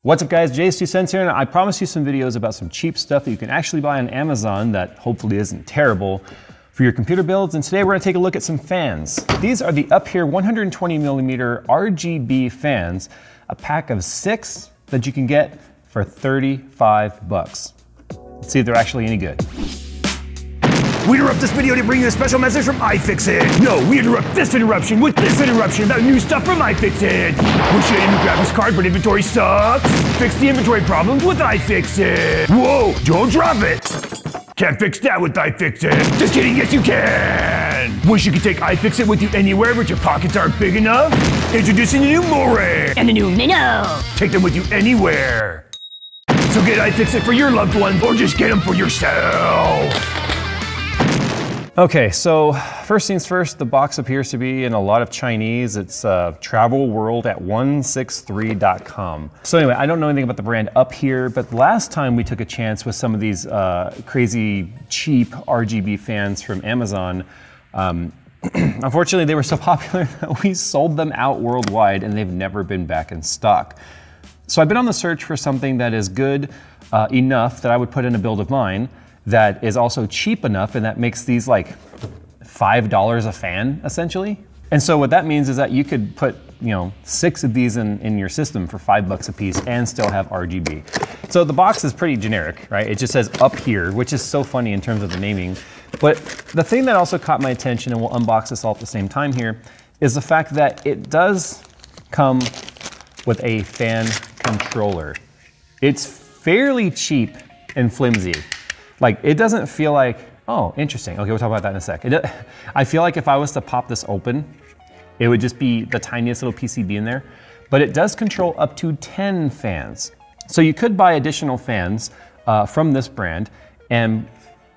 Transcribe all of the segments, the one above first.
What's up guys, Jay's 2 cents here, and I promised you some videos about some cheap stuff that you can actually buy on Amazon that hopefully isn't terrible for your computer builds. And today we're gonna take a look at some fans. These are the UpHere 120mm RGB fans, a pack of 6 that you can get for 35 bucks. Let's see if they're actually any good. We interrupt this video to bring you a special message from iFixit. No, we interrupt this interruption with this interruption about new stuff from iFixit. Wish you had a new graphics card, but inventory sucks? Fix the inventory problems with iFixit. Whoa, don't drop it. Can't fix that with iFixit. Just kidding, yes you can. Wish you could take iFixit with you anywhere, but your pockets aren't big enough? Introducing the new Moray. And the new Minnow. Take them with you anywhere. So get iFixit for your loved ones, or just get them for yourself. Okay, so first things first, the box appears to be in a lot of Chinese. It's travelworld@163.com. So anyway, I don't know anything about the brand UpHere, but last time we took a chance with some of these crazy cheap RGB fans from Amazon, unfortunately they were so popular that we sold them out worldwide and they've never been back in stock. So I've been on the search for something that is good enough that I would put in a build of mine, that is also cheap enough, and that makes these like $5 a fan, essentially. And so what that means is that you could put, 6 of these in your system for $5 a piece and still have RGB. So the box is pretty generic, right? It just says UpHere, which is so funny in terms of the naming. But the thing that also caught my attention, and we'll unbox this all at the same time here, is the fact that it does come with a fan controller. It's fairly cheap and flimsy. Like, it doesn't feel like, oh, interesting. Okay, we'll talk about that in a sec. I feel like if I was to pop this open, it would just be the tiniest little PCB in there, but it does control up to 10 fans. So you could buy additional fans from this brand and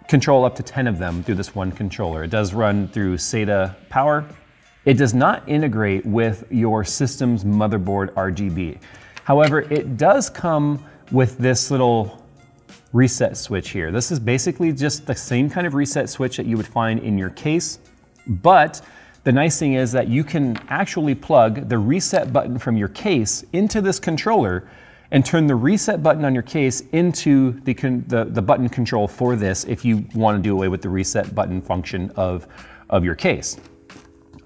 control up to 10 of them through this one controller. It does run through SATA power. It does not integrate with your system's motherboard RGB. However, it does come with this little reset switch here. This is basically just the same kind of reset switch that you would find in your case, but the nice thing is that you can actually plug the reset button from your case into this controller and turn the reset button on your case into the button control for this if you want to do away with the reset button function of your case.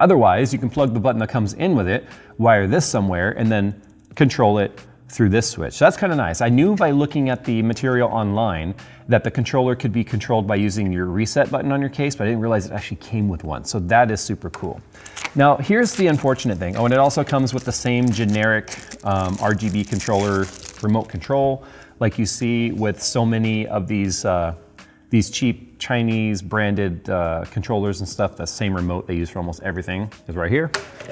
Otherwise, you can plug the button that comes in with it, wire this somewhere, and then control it through this switch. So that's kind of nice. I knew by looking at the material online that the controller could be controlled by using your reset button on your case, but I didn't realize it actually came with one. So that is super cool. Now, here's the unfortunate thing. Oh, and it also comes with the same generic RGB controller remote control, like you see with so many of these cheap Chinese branded controllers and stuff. The same remote they use for almost everything is right here.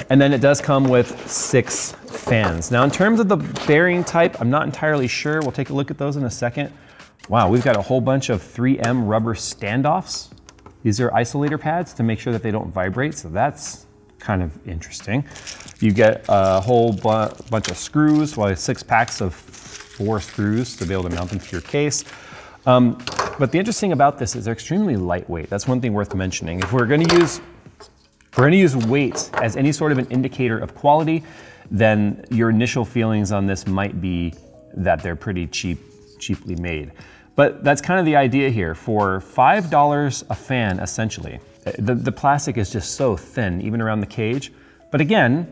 And then it does come with 6 fans. Now in terms of the bearing type, I'm not entirely sure. We'll take a look at those in a second. Wow, we've got a whole bunch of 3M rubber standoffs. These are isolator pads to make sure that they don't vibrate, so that's kind of interesting. You get a whole bunch of screws, 6 packs of 4 screws to be able to mount them to your case. But the interesting about this is they're extremely lightweight. That's one thing worth mentioning. If we're gonna use weight as any sort of an indicator of quality, then your initial feelings on this might be that they're pretty cheaply made. But that's kind of the idea here. For $5 a fan, essentially, the plastic is just so thin, even around the cage. But again,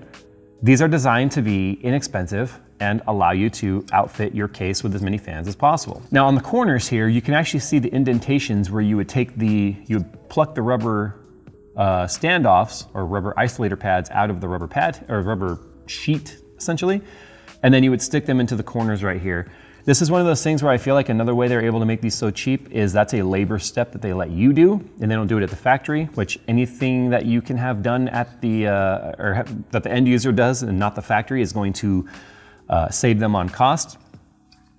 these are designed to be inexpensive and allow you to outfit your case with as many fans as possible. Now on the corners here, you can actually see the indentations where you would pluck the rubber standoffs or rubber isolator pads out of the rubber pad or rubber sheet essentially, and then you would stick them into the corners right here. This is one of those things where I feel like another way they're able to make these so cheap is that's a labor step that they let you do, and they don't do it at the factory, which anything that you can have done at that the end user does and not the factory is going to save them on cost.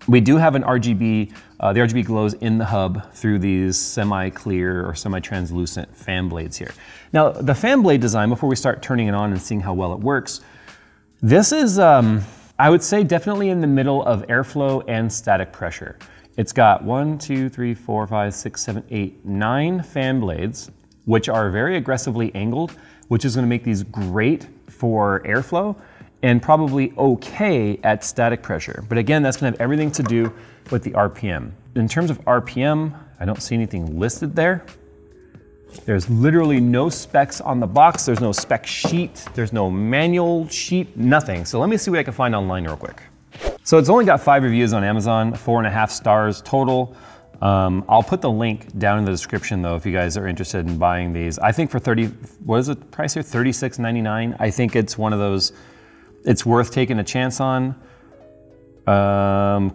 We do have an RGB, the RGB glows in the hub through these semi-clear or semi-translucent fan blades here. Now the fan blade design, before we start turning it on and seeing how well it works, this is, I would say definitely in the middle of airflow and static pressure. It's got 1, 2, 3, 4, 5, 6, 7, 8, 9 fan blades, which are very aggressively angled, which is gonna make these great for airflow and probably okay at static pressure. But again, that's gonna have everything to do with the RPM. In terms of RPM, I don't see anything listed there. There's literally no specs on the box. There's no spec sheet. There's no manual sheet, nothing. So let me see what I can find online real quick. So it's only got 5 reviews on Amazon, 4.5 stars total. I'll put the link down in the description though if you guys are interested in buying these. I think for what is the price here? $36.99. I think it's one of those, it's worth taking a chance on.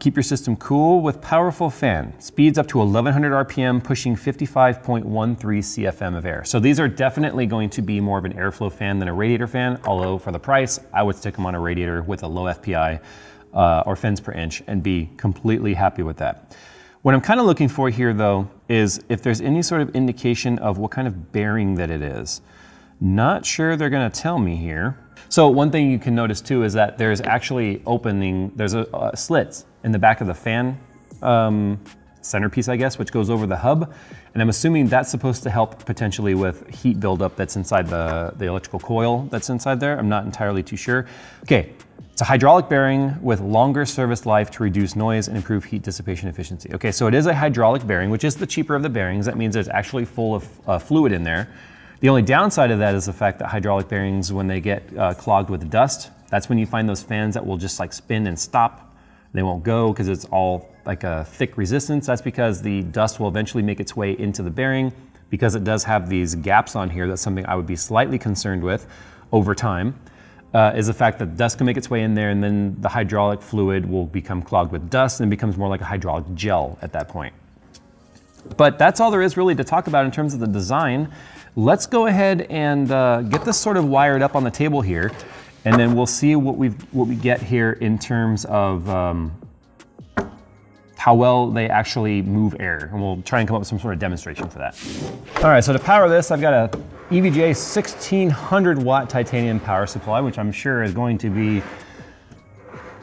Keep your system cool with powerful fan. Speeds up to 1100 RPM, pushing 55.13 CFM of air. So these are definitely going to be more of an airflow fan than a radiator fan, although for the price, I would stick them on a radiator with a low FPI or fins per inch and be completely happy with that. What I'm kind of looking for here though, is if there's any sort of indication of what kind of bearing that it is. Not sure they're gonna tell me here. So one thing you can notice too is that there's actually there's a slits in the back of the fan centerpiece, I guess, which goes over the hub. And I'm assuming that's supposed to help potentially with heat buildup that's inside the electrical coil that's inside there. I'm not entirely too sure. Okay, it's a hydraulic bearing with longer service life to reduce noise and improve heat dissipation efficiency. Okay, so it is a hydraulic bearing, which is the cheaper of the bearings. That means there's actually full of fluid in there. The only downside of that is the fact that hydraulic bearings, when they get clogged with dust, that's when you find those fans that will just like spin and stop. They won't go because it's all like a thick resistance. That's because the dust will eventually make its way into the bearing. Because it does have these gaps on here, that's something I would be slightly concerned with over time, is the fact that dust can make its way in there and then the hydraulic fluid will become clogged with dust and becomes more like a hydraulic gel at that point. But that's all there is really to talk about in terms of the design. Let's go ahead and get this sort of wired up on the table here, and then we'll see what we get here in terms of how well they actually move air, and we'll try and come up with some sort of demonstration for that. All right, so to power this, I've got a EVGA 1600 watt titanium power supply, which I'm sure is going to be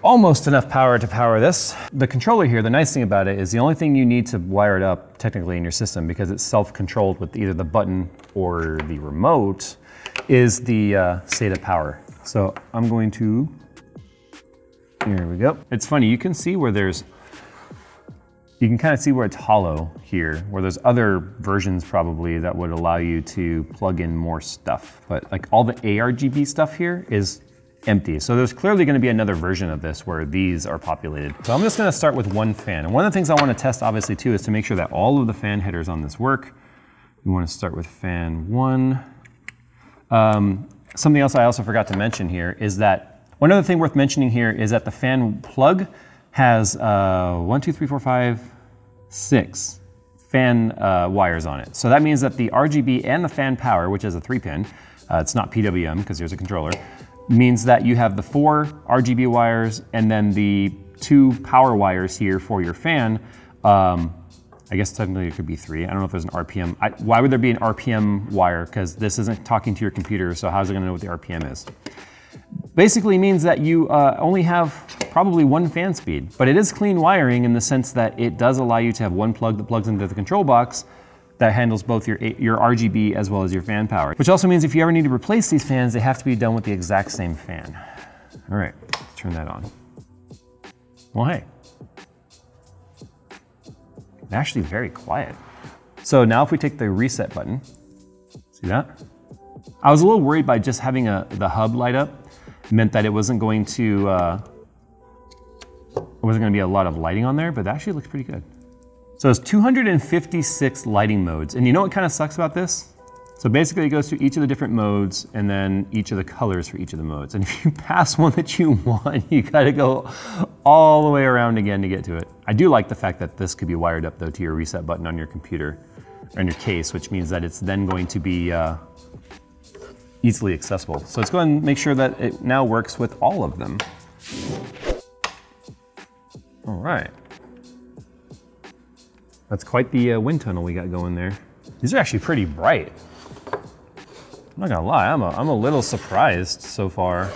almost enough power to power this. The controller here, the nice thing about it is the only thing you need to wire it up technically in your system, because it's self-controlled with either the button or the remote, is the SATA power. So I'm going to, here we go. It's funny, you can see where you can kind of see where it's hollow here, where there's other versions probably that would allow you to plug in more stuff. But like all the ARGB stuff here is empty. So there's clearly going to be another version of this where these are populated. So I'm just going to start with one fan. And one of the things I want to test obviously too is to make sure that all of the fan headers on this work. We want to start with fan 1. Something else I also forgot to mention here is that one other thing worth mentioning here is that the fan plug has 6 fan wires on it. So that means that the RGB and the fan power, which is a 3-pin, it's not PWM because there's a controller, means that you have the 4 RGB wires and then the 2 power wires here for your fan. I guess technically it could be 3. I don't know if there's an RPM. Why would there be an RPM wire? Because this isn't talking to your computer, so how's it gonna know what the RPM is? Basically means that you only have probably 1 fan speed, but it is clean wiring in the sense that it does allow you to have 1 plug that plugs into the control box that handles both your RGB as well as your fan power. Which also means if you ever need to replace these fans, they have to be done with the exact same fan. All right, let's turn that on. Well, hey. It's actually very quiet. So now if we take the reset button, see that? I was a little worried by just having the hub light up. It meant that it wasn't going to, be a lot of lighting on there, but that actually looks pretty good. So it's 256 lighting modes. And you know what kind of sucks about this? So basically it goes through each of the different modes and then each of the colors for each of the modes. And if you pass one that you want, you gotta go all the way around again to get to it. I do like the fact that this could be wired up though to your reset button on your computer, or on your case, which means that it's then going to be easily accessible. So let's go ahead and make sure that it now works with all of them. All right. That's quite the wind tunnel we got going there. These are actually pretty bright. I'm not gonna lie, I'm a little surprised so far.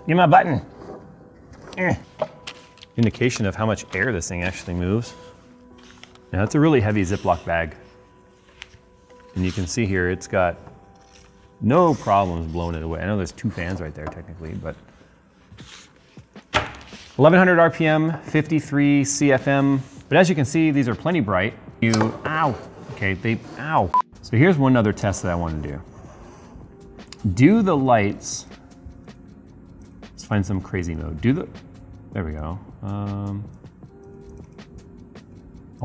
Give me my button. Indication of how much air this thing actually moves. Now it's a really heavy Ziploc bag. And you can see here, it's got no problems blowing it away. I know there's 2 fans right there technically, but 1100 RPM, 53 CFM. But as you can see, these are plenty bright. Ow. Okay, ow. So here's one other test that I want to do. Do the lights, let's find some crazy mode. There we go. I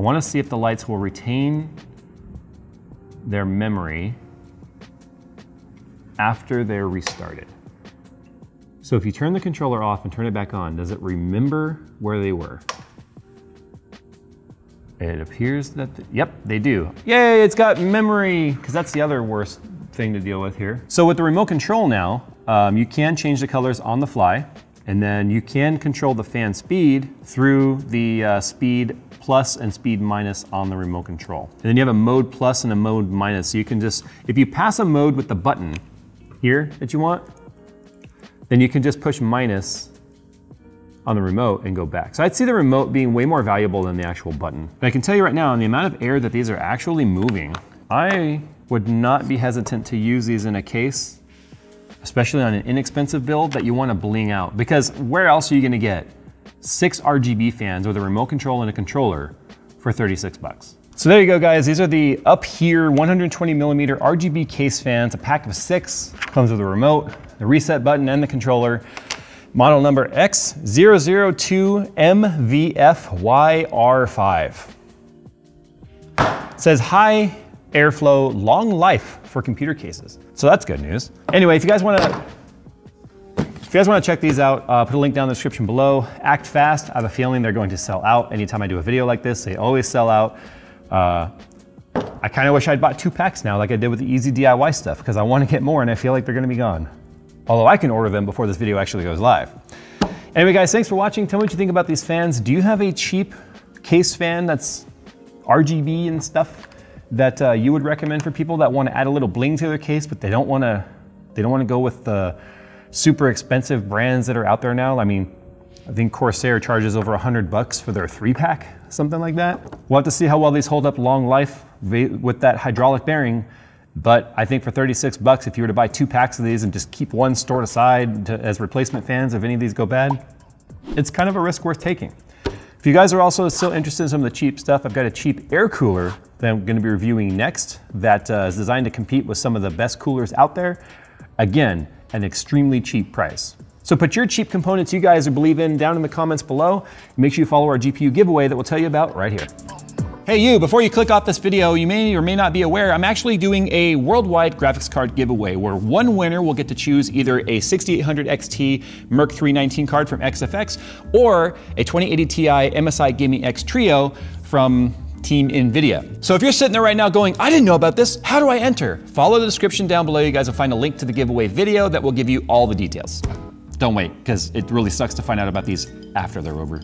want to see if the lights will retain their memory after they're restarted. So if you turn the controller off and turn it back on, does it remember where they were? It appears that, yep, they do. Yay, it's got memory, because that's the other worst thing to deal with here. So with the remote control now, you can change the colors on the fly, and then you can control the fan speed through the speed plus and speed minus on the remote control. And then you have a mode plus and a mode minus, so you can just, if you pass a mode with the button here that you want, then you can just push minus on the remote and go back. So I'd see the remote being way more valuable than the actual button. But I can tell you right now, in the amount of air that these are actually moving, I would not be hesitant to use these in a case, especially on an inexpensive build that you want to bling out. Because where else are you gonna get 6 RGB fans with a remote control and a controller for 36 bucks? So there you go, guys. These are the Up Here 120 millimeter RGB case fans, a pack of 6, comes with a remote, the reset button, and the controller. Model number X002MVFYR5. It says high airflow, long life for computer cases. So that's good news. Anyway, if you guys want to check these out, put a link down in the description below. Act fast. I have a feeling they're going to sell out. Anytime I do a video like this, they always sell out. I kind of wish I'd bought 2 packs now like I did with the easy DIY stuff, because I want to get more and I feel like they're going to be gone. Although I can order them before this video actually goes live. Anyway, guys, thanks for watching. Tell me what you think about these fans. Do you have a cheap case fan that's RGB and stuff that you would recommend for people that want to add a little bling to their case, but they don't want to go with the super expensive brands that are out there now? I mean, I think Corsair charges over $100 for their 3-pack, something like that. We'll have to see how well these hold up long life with that hydraulic bearing. But I think for 36 bucks, if you were to buy 2 packs of these and just keep one stored aside as replacement fans if any of these go bad, it's kind of a risk worth taking. If you guys are also still interested in some of the cheap stuff, I've got a cheap air cooler that I'm gonna be reviewing next that is designed to compete with some of the best coolers out there. Again, an extremely cheap price. So put your cheap components you guys believe in down in the comments below. Make sure you follow our GPU giveaway that we'll tell you about right here. Hey you, before you click off this video, you may or may not be aware, I'm actually doing a worldwide graphics card giveaway where one winner will get to choose either a 6800 XT Merc 319 card from XFX or a 2080 Ti MSI Gaming X Trio from Team NVIDIA. So if you're sitting there right now going, I didn't know about this, how do I enter? Follow the description down below. You guys will find a link to the giveaway video that will give you all the details. Don't wait, because it really sucks to find out about these after they're over.